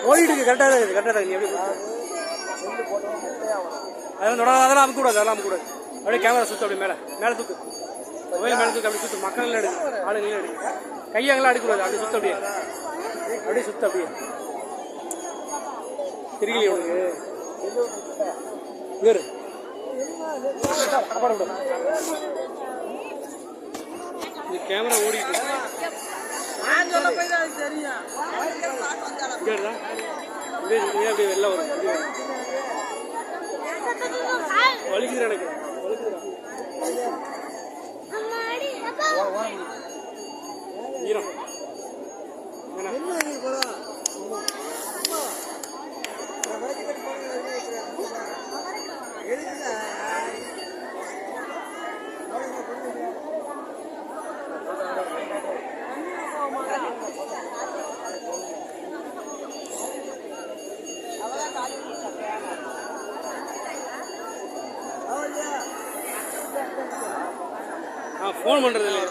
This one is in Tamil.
ஓடிட்டு கரெக்டாக இருக்குது கரெக்டாக நீ எப்படி அதெல்லாம் அமுக்கூடாது அதெல்லாம் அமுக்கூடாது அப்படியே கேமரா சுற்று அப்படியே மேலே தூக்கு மொபைல் மேலே தூக்கு அப்படி சுற்று மக்கள் எடுக்கு ஆளுங்களே எடுக்கு கையங்கெல்லாம் அடிக்கூடாது அப்படி சுற்று அப்படியே சுற்று அப்படியே தெரியலையே உனக்கு வேறு கேமரா ஓடிட்டு அப்படியே வெளில வரும் வலிக்குது எனக்கு ஈரம் ஃபோன் பண்ணுறது இல்லை